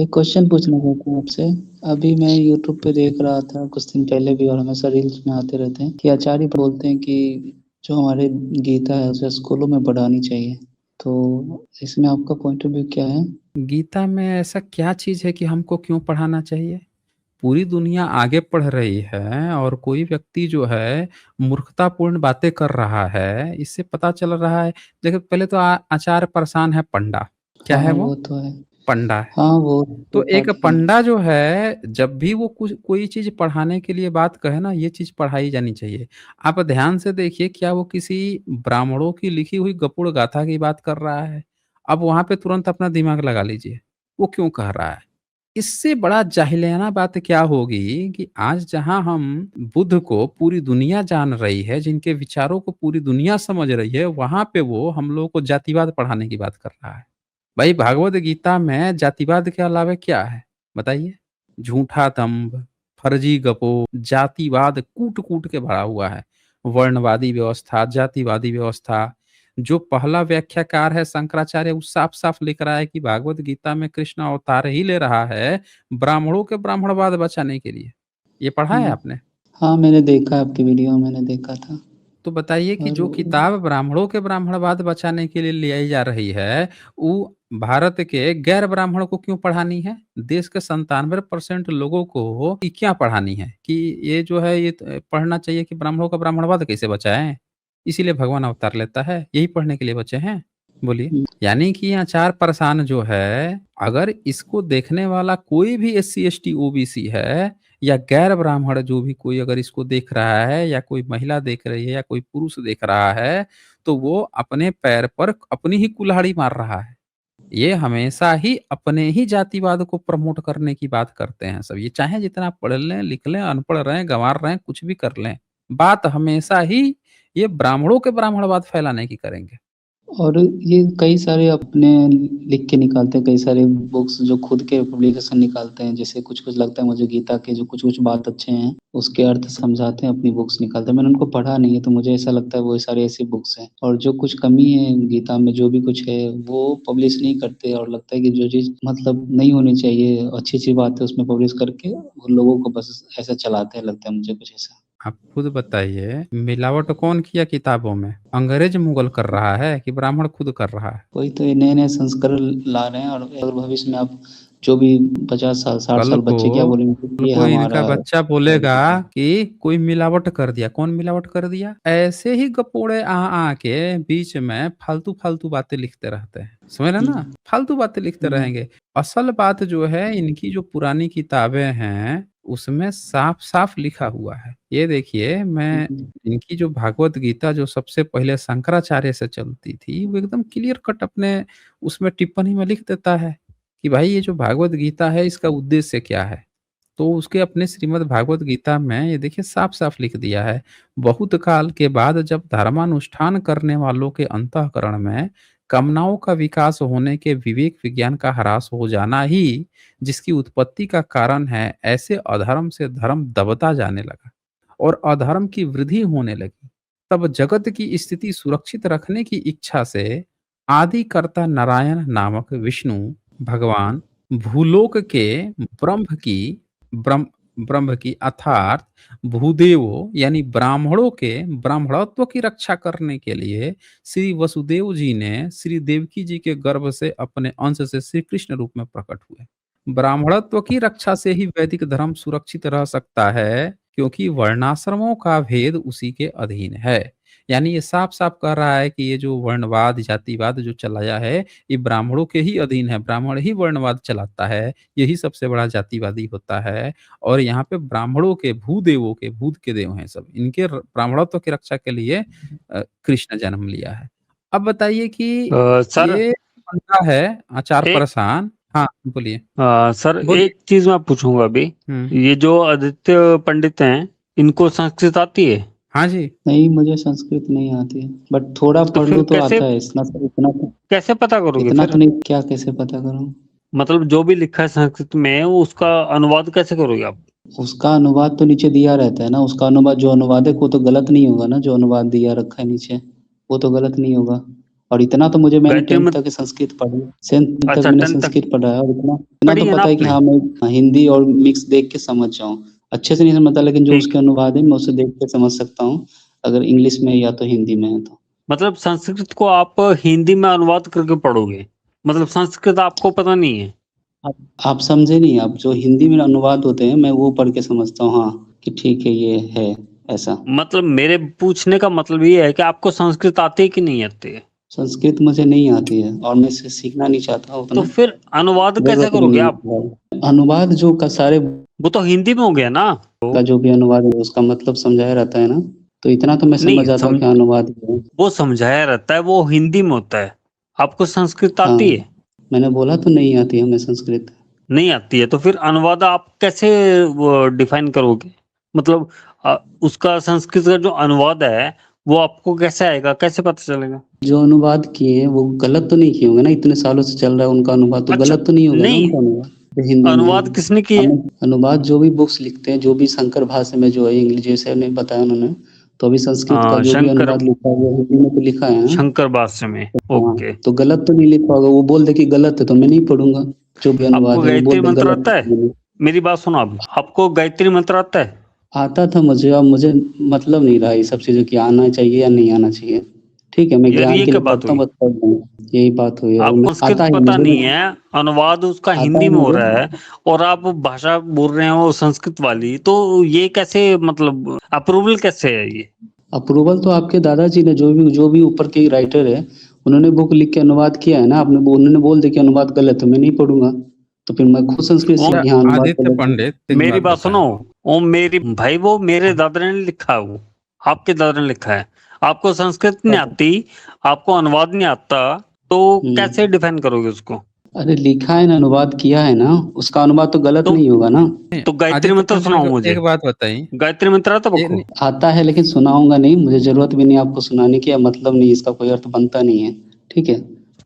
एक क्वेश्चन पूछना चाहता हूँ आपसे। अभी मैं यूट्यूब पे देख रहा था कुछ दिन पहले भी और हमेशा रील्स में आते रहते हैं कि आचार्य बोलते हैं कि जो हमारे गीता है उसे स्कूलों में पढ़ानी चाहिए। तो इसमें आपका पॉइंट ऑफ व्यू क्या है? गीता में ऐसा क्या चीज़ है कि हमको क्यों पढ़ाना चाहिए? पूरी दुनिया आगे बढ़ रही है और कोई व्यक्ति जो है मूर्खतापूर्ण बातें कर रहा है, इससे पता चल रहा है। देखिए पहले तो आचार्य परेशान है पंडा। क्या हाँ, है वो? वो तो है। पंडा है। हाँ, वो तो तो एक बात है। पंडा जो है जब भी वो कुछ कोई चीज़ पढ़ाने के लिए बात कहे ना, ये चीज़ पढ़ाई जानी चाहिए। आप ध्यान से देखिए क्या वो किसी ब्राह्मणों की लिखी हुई गपुड़ गाथा की बात कर रहा है? अब वहाँ पे तुरंत अपना दिमाग लगा लीजिए, वो क्यों कह रहा है? इससे बड़ा जाहिलियाना बात क्या होगी कि आज जहाँ हम बुद्ध को पूरी दुनिया जान रही है, जिनके विचारों को पूरी दुनिया समझ रही है, वहाँ पे वो हम लोगों को जातिवाद पढ़ाने की बात कर रहा है। भाई भागवत गीता में जातिवाद के अलावा क्या है? बताइए? झूठा दंभ, फर्जी गपो, जातिवाद कूट-कूट के भरा हुआ है। वर्णवादी व्यवस्था, जातिवादी व्यवस्था, जो पहला व्याख्याकार है शंकराचार्य वो साफ-साफ लिख रहा है कि भागवत गीता में कृष्ण अवतार ही ले रहा है, ब्राह्मणों के ब्राह्मणवाद बचाने के लिए। ये पढ़ा है हुँ। आपने? हाँ, मैंने देखा आपकी वीडियो में मैंने देखा था। तो बताइए कि और जो किताब ब्राह्मणों के ब्राह्मणवाद बचाने के लिए ले आई जा रही है, वो भारत के गैर ब्राह्मण को क्यों पढ़ानी है? देश के 97% लोगों को ये क्या पढ़ानी है कि ये जो है ये पढ़ना चाहिए कि ब्राह्मणों का ब्राह्मणवाद कैसे बचाएँ? इसीलिए भगवान अवतार लेता है, यही पढ़ने के लिए बचे हैं? बोलिए। हुँ, यानी कि आचार परेशान जो है, अगर इसको देखने वाला कोई भी एससी, एसटी, ओबीसी है या गैर ब्राह्मण जो भी कोई अगर इसको देख रहा है या कोई महिला देख रही है या कोई पुरुष देख रहा है, तो वो अपने पैर पर अपनी ही कुल्हाड़ी मार रहा है। ये हमेशा ही अपने ही जातिवाद को प्रमोट करने की बात करते हैं सब। ये चाहे जितना पढ़ लें, लिख लें, अनपढ़ रहें, गँवार रहें, कुछ भी कर लें। बात हमेशा ही ये ब्राह्मणों के ब्राह्मणवाद फैलाने की करेंगे। और ये कई सारे अपने लिख के निकालते हैं, कई सारे बुक्स जो खुद के पब्लिकेशन निकालते हैं, जैसे कुछ-कुछ लगता है मुझे गीता के जो कुछ-कुछ बात अच्छे हैं, उसके अर्थ समझाते हैं, अपनी बुक्स निकालते हैं। मैंने उनको पढ़ा नहीं है, तो मुझे ऐसा लगता है वो सारी ऐसी बुक्स हैं और जो कुछ कमी है गीता में जो भी कुछ है, वो पब्लिश नहीं करते और लगता है कि जो चीज़ मतलब नहीं होनी चाहिए, अच्छी-अच्छी बात है उसमें पब्लिश करके वो लोगों को बस ऐसा चलाते हैं, लगता है मुझे कुछ ऐसा। आप खुद बताइए, मिलावट कौन किया किताबों में? अंग्रेज मुगल कर रहा है कि ब्राह्मण खुद कर रहा है? वही तो ये नए-नए संस्करण ला रहे हैं और भविष्य में आप जो भी 50 साल, 60 कल साल को बच्चे क्या बोलेंगे कि कल ये को हमारा इनका बच्चा है बोलेगा गीता। कि कोई मिलावट कर दिया। कौन मिलावट कर दिया? ऐसे ही गपोड़े आ के बीच में फालतू-फालतू बातें लिखते रहते हैं। समझ रहे हुँ, ना? फालतू बातें लिखते हुँ, रहेंगे। असल बात जो है इनकी जो पुरानी किताबें हैं, उसमें साफ-साफ लिखा हुआ है। ये देखिए मैं हुँ, इनकी जो भागवत गीता जो सबसे पहले शंकराचार्य से चलती थी, वो एकदम क्लियर कट अपने उसमें टिप्पणी में लिख देता है। कि भाई ये जो भागवत गीता है इसका उद्देश्य क्या है? तो उसके अपने श्रीमद् भागवत गीता में ये देखिए साफ-साफ लिख दिया है। बहुत काल के बाद जब धर्मानुष्ठान करने वालों के अंतःकरण में कामनाओं का विकास होने के विवेक विज्ञान का ह्रास हो जाना ही जिसकी उत्पत्ति का कारण है, ऐसे अधर्म से धर्म दबता जाने लगा और अधर्म की वृद्धि होने लगी। तब जगत की स्थिति सुरक्षित रखने की इच्छा से आदिकर्ता नारायण नामक विष्णु भगवान भूलोक के ब्रह्म की ब्रह्म ब्रह्म की अर्थात भूदेवों यानी ब्राह्मणों के ब्राह्मणत्व की रक्षा करने के लिए श्री वसुदेव जी ने श्री देवकी जी के गर्भ से अपने अंश से श्री कृष्ण रूप में प्रकट हुए। ब्राह्मणत्व की रक्षा से ही वैदिक धर्म सुरक्षित रह सकता है क्योंकि वर्णाश्रमों का भेद उसी के अधीन है। यानी ये साफ-साफ कह रहा है कि ये जो वर्णवाद, जातिवाद जो चलाया है, ये ब्राह्मणों के ही अधीन है, ब्राह्मण ही वर्णवाद चलाता है, यही सबसे बड़ा जातिवादी होता है और यहाँ पे ब्राह्मणों के, भूदेवों के, भूत के देव हैं सब, इनके ब्राह्मणत्व की रक्षा के लिए कृष्ण जन्म लिया है। अब बताइए कि सर ये बंदा है आचार एक परेशान। हाँ, बोलिए, सर बोलिए। एक चीज मैं पूछूंगा अभी। हुँ, ये जो आदित्य पंडित हैं, इनको संस्कृत आती है? हाँ जी। नहीं मुझे संस्कृत नहीं आती है, बट थोड़ा तो पढ़ फिर लूँ तो कैसे आता है कैसे पता करोगे इतना फिर? तो नहीं क्या कैसे पता करूँ? मतलब जो भी लिखा है संस्कृत में उसका अनुवाद कैसे करोगे आप? उसका अनुवाद तो नीचे दिया रहता है ना, उसका अनुवाद जो अनुवादक वो तो गलत नहीं होगा ना, जो अनुवाद दिया रखा है नीचे, वो तो गलत नहीं होगा। और इतना तो मैंने गायत्री 10th मंत्र। तक संस्कृत पढ़ी, 10th तक अच्छा, मैंने 10 तक संस्कृत पढ़ा है, और इतना इतना तो पढ़ी है ना पता है कि आपने? हाँ मैं हिंदी और मिक्स देख के समझ जाऊँ। अच्छे से नहीं समझता, लेकिन जो ठीक। उसके अनुवाद है मैं उसे देख के समझ सकता हूँ, अगर इंग्लिश में या तो हिंदी में है तो। मतलब संस्कृत को आप हिंदी में अनुवाद करके पढ़ोगे, मतलब संस्कृत आपको पता नहीं है? आप समझे नहीं, आप जो हिंदी में अनुवाद होते हैं मैं वो पढ़ के समझता हूँ, हाँ कि ठीक है ये है ऐसा। मतलब मेरे पूछने का मतलब ये है कि आपको संस्कृत आती है कि नहीं आती है? संस्कृत मुझे नहीं आती है और मैं इसे सीखना नहीं चाहता तो उतना, फिर अनुवाद कैसे जरूरत भी करोगे नहीं आप? है। अनुवाद जो का सारे वो तो हिंदी में हो गया ना। का जो भी अनुवाद है उसका मतलब समझाया रहता है ना, तो इतना तो मैं समझ नहीं जाता हूँ सम, कि हाँ, अनुवाद ही है। वो समझाया रहता है, वो हिंदी में होता है। आपको संस्कृत हाँ, आती है? मैंने बोला तो नहीं आती हमें संस्कृत। नहीं आती है तो फिर अनुवाद आप कैसे डिफाइन करोगे? मतलब उसका संस्कृत का जो अनुवाद है वो आपको कैसे आएगा, कैसे पता चलेगा? जो अनुवाद किए हैं वो गलत तो नहीं किए होंगे ना, इतने सालों से चल रहा है उनका अनुवाद, तो अच्छा, गलत तो नहीं होगा ना नहीं, उनका अनुवाद जो हिंदी में है। अनुवाद किसने किया? हमें अनुवाद जो भी बुक्स लिखते हैं, जो भी संकर भाषा में जो है, इंग्लिश जैसे ने बताया उन्होंने, तो अभी संस्कृत का जो भी शंकर, अनुवाद लिखा है वो हिंदी में तो लिखा है ना। शंकर भाष्य में। हाँ, ओके। तो गलत तो नहीं लिखा होगा, वो बोल दे कि गलत है तो मैं नहीं पढ़ूंगा। जो भी आपको अनुवाद है वो गायत्री बोल दे मंत्र गलत है आता तो है? मैं नहीं। मेरी बात सुनो, आप आपको गायत्री मंत्र आता है? आता था मुझे, अब मुझे मतलब नहीं रहा ये सब चीज़ों की आना चाहिए या नहीं आना चाहिए। ठीक है, मैं यार ज्ञान ये के क्या लिए बात पढ़ता हूँ, हुई? बस पढ़ रहा हूँ, यही बात हुई है। और आपको आता संस्कृत है पता मुझे, नहीं है, अनुवाद उसका आता हिंदी है में हो मुझे। रहा है, और आप भाषा बोल रहे हो संस्कृत वाली, तो ये कैसे, मतलब अप्रूवल कैसे है ये? अप्रूवल तो आपके दादाजी ने, जो भी ऊपर के राइटर है, उन्होंने बुक लिख के अनुवाद किया है ना। आपने उन्होंने बोल दिया कि अनुवाद गलत है, मैं नहीं पढ़ूंगा, तो फिर मैं खुद संस्कृत वो सीख अच्छा, गया, हाँ अनुवाद आदित्य गलत है। पंडित एक मेरी बात बात सुनो, बताएं। वो मेरी भाई, वो मेरे हाँ, दादा ने लिखा है, वो आपके दादा ने लिखा है। आपको संस्कृत नहीं अब आती, आपको अनुवाद नहीं आता, तो कैसे डिफाइन करोगे उसको? अरे लिखा है ना, अनुवाद किया है ना, उसका अनुवाद तो गलत तो नहीं होगा ना। नहीं, तो गायत्री आदित्य मंत्र पंडित सुनाओ मुझे। एक बात बताइए। गायत्री मंत्र आता ये आपको? नहीं, आता है लेकिन सुनाऊंगा नहीं, मुझे जरूरत भी नहीं आपको सुनाने की, या मतलब नहीं, इसका कोई अर्थ बनता नहीं है। ठीक है,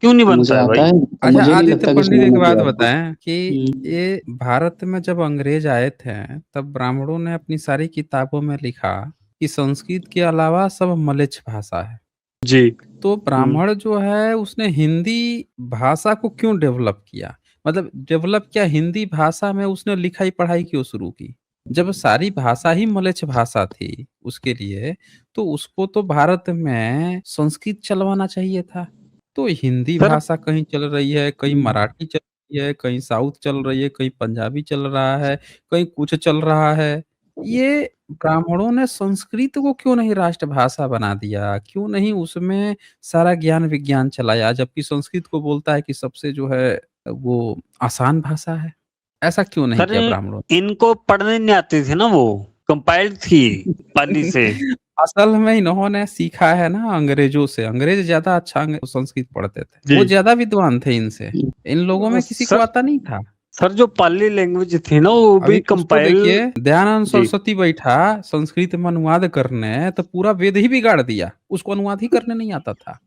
क्यों नहीं तो मुझे बनता है आता भाई? है और अच्छा, मुझे नहीं आदित्य लगता कि पंडित एक सुनाना बात चाहिए आपको। बताएं कि ये भारत में जब अंग्रेज आए थे तब ब्राह्मणों ने अपनी सारी किताबों में लिखा कि संस्कृत के अलावा सब मलेच्छ भाषा है। जी। तो ब्राह्मण जो है उसने हिंदी भाषा को क्यों डेवलप किया? मतलब डेवलप किया हिंदी भाषा में, उसने लिखाई पढ़ाई क्यों शुरू की? जब सारी भाषा ही मलेच्छ भाषा थी उसके लिए, तो उसको तो भारत में संस्कृत चलवाना चाहिए था। तो हिंदी सर, भाषा कहीं चल रही है, कहीं मराठी चल रही है, कहीं साउथ चल रही है, कहीं पंजाबी चल रहा है, कहीं कुछ चल रहा है। ये ब्राह्मणों ने संस्कृत को क्यों नहीं राष्ट्रभाषा बना दिया? क्यों नहीं उसमें सारा ज्ञान विज्ञान चलाया? जबकि संस्कृत को बोलता है कि सबसे जो है वो आसान भाषा है। ऐसा क्यों नहीं सर किया ब्राह्मणों इनको पढ़ने नहीं आती थी ना, वो कंपाइल्ड थी पाली ने? से। असल में इन्होंने सीखा है ना अंग्रेजों से। अंग्रेज ज़्यादा अच्छा संस्कृत पढ़ते थे। जी। वो ज़्यादा विद्वान थे इनसे। इन लोगों में किसी को सर, आता नहीं था। सर जो पाली लैंग्वेज थी ना वो भी अभी उसको कंपाइल। देखिए, दयानंद जी। सरस्वती बैठा संस्कृत में अनुवाद करने, तो पूरा वेद ही बिगाड़ दिया। उसको अनुवाद ही करने नहीं आता था।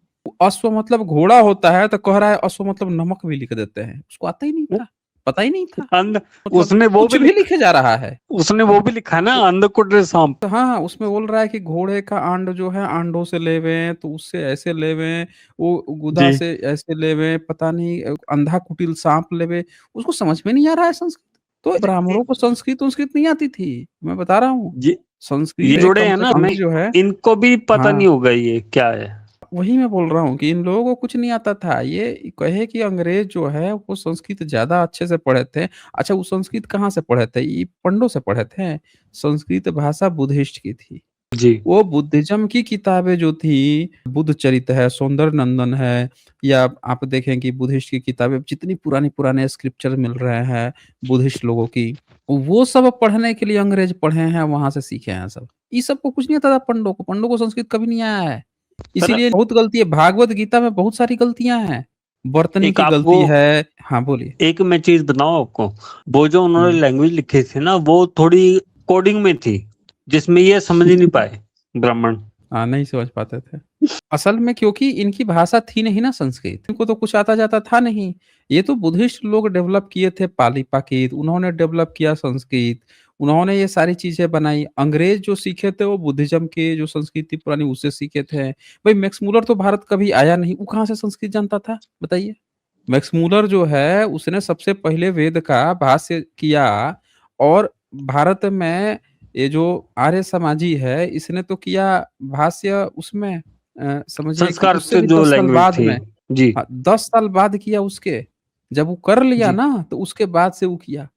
अश्व मतलब घोड़ा होता है तो कह रहा है अश्व मतलब नमक भी लिख देते हैं। उसको आता ही नहीं था, पता ही नहीं था। अंध मतलब उसने वो कुछ भी भी लिखा, लिखे जा रहा है। उसने वो भी लिखा ना, अंधकुट सांप। तो हाँ, उसमें बोल रहा है कि घोड़े का आंड जो है आंडों से लेवें तो उससे ऐसे लेवें, वो गुदा जी। से ऐसे लेवें, पता नहीं अंधा कुटिल सांप लेवे। उसको समझ में नहीं आ रहा है संस्कृत। तो ब्राह्मणों को संस्कृत संस्कृत नहीं आती थी, मैं बता रहा हूँ। ये संस्कृत ये जोड़े कम हैं से ना कम हमें, जो है। इनको भी पता नहीं हाँ, होगा ये क्या है। वही मैं बोल रहा हूँ कि इन लोगों को कुछ नहीं आता था। ये कहे कि अंग्रेज जो है वो संस्कृत ज्यादा अच्छे से पढ़े थे। अच्छा, वो संस्कृत कहाँ से पढ़े थे? ये पंडों से पढ़े थे। संस्कृत भाषा बुद्धिस्ट की थी। जी। वो बुद्धिज्म की किताबें जो थी, बुद्ध चरित है, सौंदर्य नंदन है, या आप देखें कि बुद्धिस्ट की किताबें जितनी पुरानी पुराने स्क्रिप्चर मिल रहे हैं बुद्धिस्ट लोगों की, वो सब पढ़ने के लिए अंग्रेज पढ़े हैं, वहां से सीखे हैं सब। इस सब को कुछ नहीं आता था पंडों को। पंडों को संस्कृत कभी नहीं आया है। सर इसीलिए बहुत गलती है। भागवत गीता में बहुत सारी गलतियां हैं। वर्तनी एक की आपको, गलती है। हाँ, बोलिए। एक मैं चीज बताऊं आपको, वो जो उन्होंने हम्म। लैंग्वेज लिखी थी ना वो थोड़ी कोडिंग में थी, जिसमें ये समझ ही नहीं पाए ब्राह्मण। हाँ, नहीं समझ पाते थे असल में, क्योंकि इनकी भाषा थी नहीं ना संस्कृत। इनको तो कुछ आता जाता था नहीं। ये तो बुद्धिस्ट लोग डेवलप किए थे, पाली पाकित उन्होंने डेवलप किया संस्कृत। उन्होंने ये सारी चीज़ें बनाई। अंग्रेज़ जो सीखे थे वो बुद्धिज़्म के जो संस्कृति पुरानी उससे सीखे थे। भाई मैक्स मूलर तो भारत कभी आया नहीं, वो कहाँ से संस्कृत जानता था? बताइए। मैक्स मूलर जो है उसने सबसे पहले वेद का भाष्य किया और भारत में ये जो आर्य समाजी है इसने तो किया भाष्य उसमें समझिए कि संस्कार उससे से भी जो 10 साल लैंग्वेज बाद थी। में जी, हाँ, 10 साल बाद किया उसके। जब वो कर लिया जी। ना तो उसके बाद से वो किया।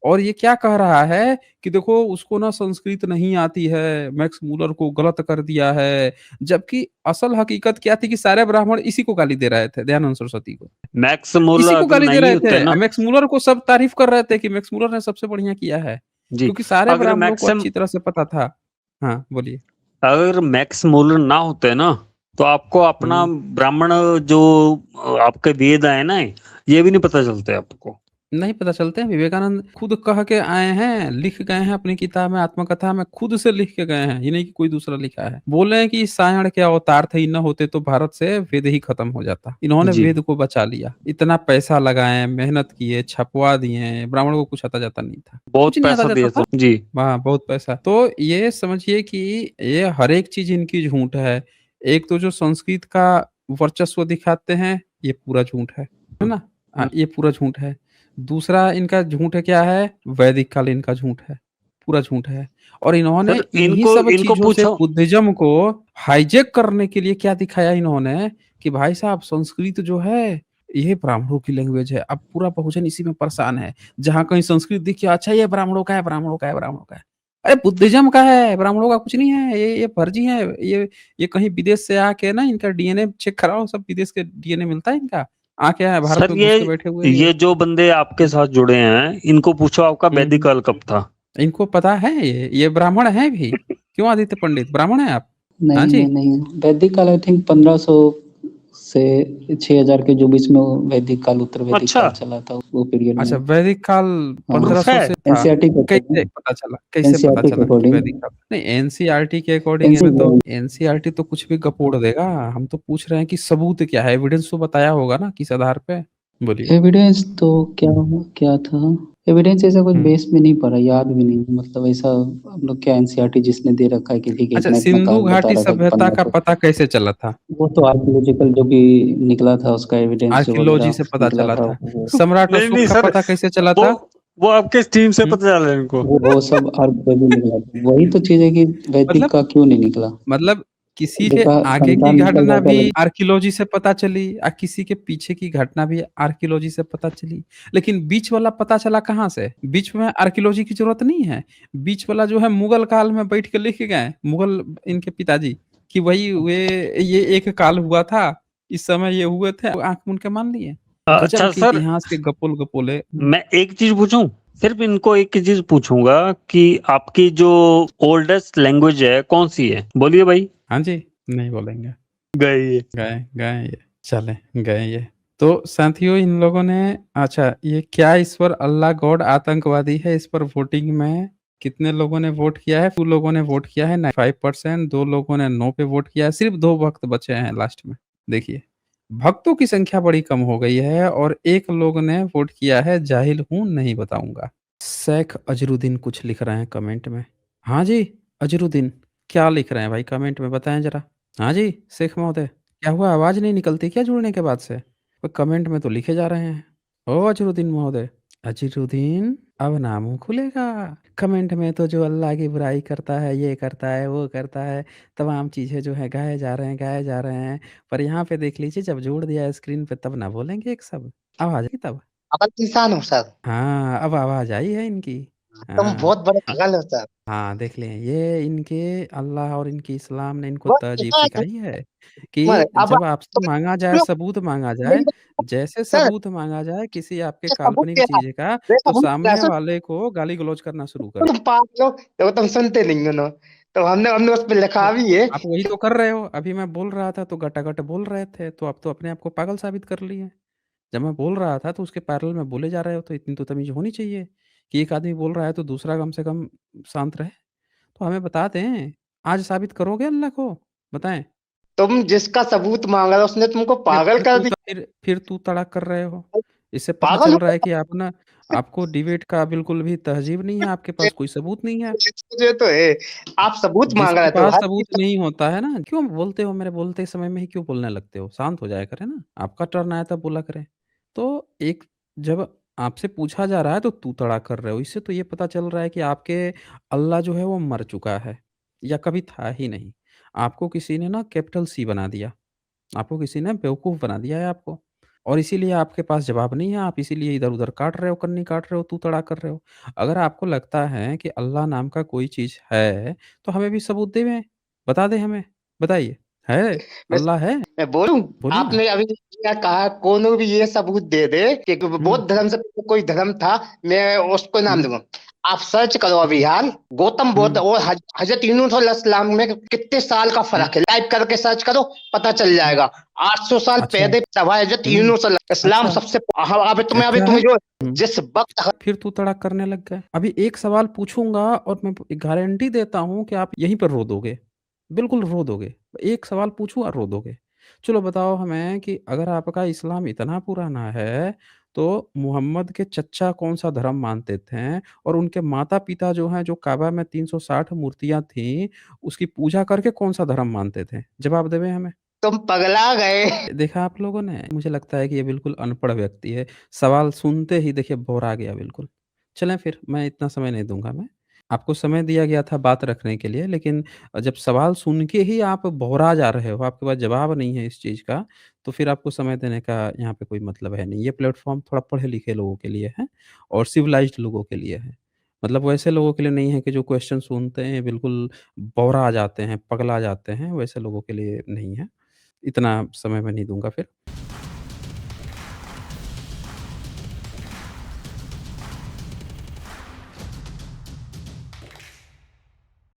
और ये क्या कह रहा है कि देखो उसको ना संस्कृत नहीं आती है, मैक्स मूलर को गलत कर दिया है। जबकि असल हकीकत क्या थी कि सारे ब्राह्मण इसी को गाली दे रहे थे, दयानंद सरस्वती को। मैक्स इसी मुलर को अगर गाली दे नहीं रहे होते थे। ना, मैक्स मूलर को सब तारीफ कर रहे थे कि मैक्स मूलर ने सबसे बढ़िया किया है, जी, क्योंकि सारे अगर ब्राह्मणों को मैक्सिम अच्छी तरह से पता था। हाँ, बोलिए। अगर मैक्स मुलर ना होते ना, तो आपको अपना हुँ। ब्राह्मण जो आपके वेद है ना, ये भी नहीं पता चलते आपको। नहीं पता चलते हैं, विवेकानंद खुद कह के आए हैं, लिख गए हैं अपनी किताब में आत्मकथा में, खुद से लिख के गए हैं, ये नहीं कि कोई दूसरा लिखा है। बोले हैं कि सायण के अवतार थे, न होते तो भारत से वेद ही खत्म हो जाता। इन्होंने जी, वेद को बचा लिया। इतना पैसा लगाए, मेहनत किए, छपवा दिए, ब्राह्मण को कुछ आता जाता नहीं था। कुछ बहुत नहीं आता पैसा जाता दिया था। था। जी, हाँ, बहुत पैसा। तो ये समझिए कि ये हर एक चीज़ इनकी झूठ है। एक तो जो संस्कृत का वर्चस्व दिखाते हैं, ये पूरा झूठ है ना? हुँ, ये पूरा झूठ है। दूसरा इनका झूठ क्या है? वैदिक काल इनका झूठ है, पूरा झूठ है। और इन्होंने सर इन्हीं इनको सब इनको चीज़ों से पूछो। बुद्धिज़्म को हाईजैक करने के लिए क्या दिखाया इन्होंने कि भाई साहब संस्कृत जो है, ये ब्राह्मणों की लैंग्वेज है। अब पूरा बहुजन इसी में परेशान है। जहाँ कहीं संस्कृत दिखे, अच्छा ये ब्राह्मणों का है, ब्राह्मणों का है, ब्राह्मणों का है। अरे बुद्धिज़्म का है, ब्राह्मणों का कुछ नहीं है। ये फर्जी है। ये कहीं विदेश से आके ना इनका डीएनए चेक कराओ, सब विदेश के डीएनए मिलता है इनका। आके यहाँ भारत सर में घुस के बैठे हुए हैं ये। ये जो बंदे आपके साथ जुड़े हैं, इनको पूछो आपका हुँ, वैदिक हुँ। काल कब था? इनको पता है ये ब्राह्मण हैं भी। क्यों आदित्य पंडित, ब्राह्मण हैं आप? हाँ नहीं, जी। मैं नहीं हूँ। वैदिक काल आई थिंक 1500 से 6000 के जो बीच में वो वैदिक काल, उत्तर वैदिक अच्छा, काल चला था, वो पीरियड अच्छा, में। वैदिक काल हाँ, 1500 है? से था। एनसीईआरटी के कैसे अकॉर्डिंग, पता चला? कैसे पता एनसीईआरटी के चला कि अकॉर्डिंग, वैदिक काल? नहीं, एनसीईआरटी के अकॉर्डिंग में तो एनसीईआरटी एनसीईआरटी तो कुछ भी गपोड़ देगा। हम तो पूछ रहे हैं कि सबूत क्या है? एविडेंस तो बताया होगा ना किस आधार पे? बोलिए। एविडेंस तो क्या क्या था? एविडेंस ऐसा कुछ हुँ। बेस में नहीं पड़ा, याद भी नहीं। मतलब ऐसा हम लोग क्या, एनसीईआरटी जिसने दे रखा है कि ठीक है अच्छा, इतना-इतना सिंधु काल बता घाटी रखा है कि सभ्यता का 1500, पता कैसे चला था? वो तो आर्कियोलॉजिकल जो भी निकला था उसका एविडेंस जो आर्कियोलॉजी वगैरह से पता निकला चला था था। वो सम्राट नहीं, अशोक नहीं का सर, पता कैसे चला वो था? वो आपके स्ट्रीम से हुँ? पता चला इनको। वो सब आर्कियोलॉजी निकला था। वही तो चीज़ है कि वैदिक मतलब का क्यों नहीं निकला? मतलब किसी के देखा आगे की संतान निकल घटना जाता भी है लेकिन आर्कियोलॉजी से पता चली और किसी के पीछे की घटना भी आर्कियोलॉजी से पता चली। लेकिन बीच वाला पता चला कहाँ से? बीच में आर्कियोलॉजी की ज़रूरत नहीं है। बीच वाला जो है मुगल काल में बैठ के लिख के गए, मुगल इनके पिताजी कि भई ये एक काल हुआ था, इस समय ये हुए थे, आँख मूंद के मान लिए। गज़ब अच्छा के सर, इतिहास के गपोल-गपोले। मैं एक चीज़ पूछूँ? सिर्फ़ इनको एक ही चीज़ पूछूँगा कि आपकी जो ओल्डेस्ट लैंग्वेज है, कौन-सी है? बोलिए भाई। हाँ जी, नहीं बोलेंगे। गए ये। गए गए ये, चले गए ये। तो साथियों इन लोगों ने अच्छा ये क्या ईश्वर अल्लाह गॉड आतंकवादी है, इस पर वोटिंग में कितने लोगों ने वोट किया है? 2 लोगों ने वोट किया है 95%, 2 लोगों ने नो पे वोट किया है, सिर्फ 2 भक्त बचे हैं लास्ट में। देखिए, भक्तों की संख्या बड़ी कम हो गई है और 1 लोग ने वोट किया है जाहिल हूँ, नहीं बताऊँगा। शेख अजरुद्दीन कुछ लिख रहे हैं कमेंट में। हाँ जी, अजरुद्दीन, क्या लिख रहे हैं भाई कमेंट में बताएँ ज़रा? हाँ जी, शेख महोदय, क्या हुआ आवाज़ नहीं निकलती क्या जुड़ने के बाद से? कमेंट में तो लिखे जा रहे हैं। ओ अज़रुद्दीन महोदय, अज़रुद्दीन अब ना मुँह खुलेगा। कमेंट में तो जो अल्लाह की बुराई करता है, ये करता है, वो करता है, तमाम चीज़ें जो है गाए जा रहे हैं, गाए जा रहे हैं। पर यहाँ पे देख लीजिए जब जोड़ दिया है स्क्रीन पे तब ना बोलेंगे एक शब्द। आवाज़ आई तब। पागल इंसान हो सर। हाँ, अब आवाज़ आई है इनकी। तुम हाँ। बहुत बड़े पागल हो सर। हाँ, देख लें ये इनके अल्लाह और इनके इस्लाम ने इनको वो तहज़ीब देखा है सिखाई है तुम्हारे कि अब जब आपसे तुम माँगा जाए, लोग सबूत माँगा जाए, मेरी बात जैसे सर, सबूत माँगा जाए किसी आपके ये सबूत काल्पनिक क्या है? चीज़ का, ये तो सबूत क्या है? सामने वाले को गाली-गलौज करना शुरू कर तुम पागल हो, तो तुम सुनते नहीं हो ना। तो हमने हमने उस पे लिखा तो भी है आप वही तो कर रहे हो। अभी मैं बोल रहा था तो गटागट बोल रहे थे, तो आप तो अपने आप को पागल साबित कर लिए। जब मैं बोल रहा था तो उसके पैरेलल में बोले जा रहे हो, तो इतनी तो तमीज़ होनी चाहिए कि एक आदमी बोल रहा है तो दूसरा कम से कम शांत रहे। तो हमें बता दें, आज साबित करोगे अल्लाह को? बताएँ? तुम जिसका सबूत मांगा था उसने तुमको पागल कर दिया। फिर तू तड़ा कर रहे हो। इससे पता पागल चल हो रहा है कि आप ना आपको डिबेट का बिल्कुल भी तहज़ीब नहीं है, आपके पास कोई सबूत नहीं है। ये तो है। आप सबूत मांग जिसके रहे थे पास भाई। सबूत नहीं होता है ना, क्यों बोलते हो? मेरे बोलते समय में ही क्यों बोलने लगते हो? शांत हो जाया करें ना, आपका टर्न आया तब बोला करें। तो एक जब आपसे पूछा जा रहा है तो तू-तड़ा कर रहे हो, इससे तो ये पता चल रहा है कि आपके अल्लाह जो है वो मर चुका है या कभी था ही नहीं। आपको किसी ने ना कैपिटल सी बना दिया, आपको किसी ने बेवकूफ़ बना दिया है आपको और इसीलिए आपके पास जवाब नहीं है, आप इसीलिए इधर-उधर काट रहे हो, कन्नी काट रहे हो, तू-तड़ा कर रहे हो। अगर आपको लगता है कि अल्लाह नाम का कोई चीज़ है, तो हमें भी सबूत देवें, बता दें हमें, बताइए, है? मैं अल्लाह है? मैं बोलूं, बोलिए ना। आपने अभी क्या कहा, कोनो भी ये सबूत दे दे कि हुँ, बौद्ध धर्म से पहले कोई धर्म था, मैं उसको नाम हुँ, दूंगा। आप सर्च करो अभी हुँ, हाल, गौतम बुद्ध हुँ। और हजरत यूनूस अलैहिस्सलाम में कितने साल का हुँ, फर्क है, टाइप करके सर्च करो, पता चल हुँ। जाएगा। 800 साल अच्छा, पहले तब हजरत हुँ, यूनूस अलैहिस्सलाम अच्छा, सबसे अभी तुम्हें क्या है? जो हुँ, जिस वक्त फिर तू-तड़ा करने लग गए। अभी एक सवाल पूछूँगा और मैं गारंटी देता हूँ कि आप यहीं पर रो दोगे, बिल्कुल रो दोगे। एक सवाल पूछूँ और रो दोगे। चलो बताओ हमें कि अगर आपका इस्लाम इतना पुराना है, तो मुहम्मद के चच्चा कौन-सा धर्म मानते थे? और उनके माता-पिता जो हैं, जो काबा में 360 मूर्तियाँ थीं, उसकी पूजा करके कौन-सा धर्म मानते थे? जवाब देवें हमें। तुम पगला गए। देखा आप लोगों ने? मुझे लगता है कि ये बिल्कुल अनपढ़ व्यक्ति है। सवाल सुनते ही देखिए बौरा गया बिल्कुल। चलें फिर मैं इतना समय नहीं दूँगा मैं। आपको समय दिया गया था बात रखने के लिए लेकिन जब सवाल सुन के ही आप बौरा जा रहे हो, आपके पास जवाब नहीं है इस चीज़ का, तो फिर आपको समय देने का यहाँ पे कोई मतलब है नहीं। ये प्लेटफ़ॉर्म थोड़ा पढ़े-लिखे लोगों के लिए है और सिविलाइज़्ड लोगों के लिए है। मतलब वैसे लोगों के लिए नहीं है कि जो क्वेश्चन सुनते हैं बिल्कुल बौरा जाते हैं, पगला जाते हैं, वैसे लोगों के लिए नहीं है। इतना समय मैं नहीं दूँगा फिर।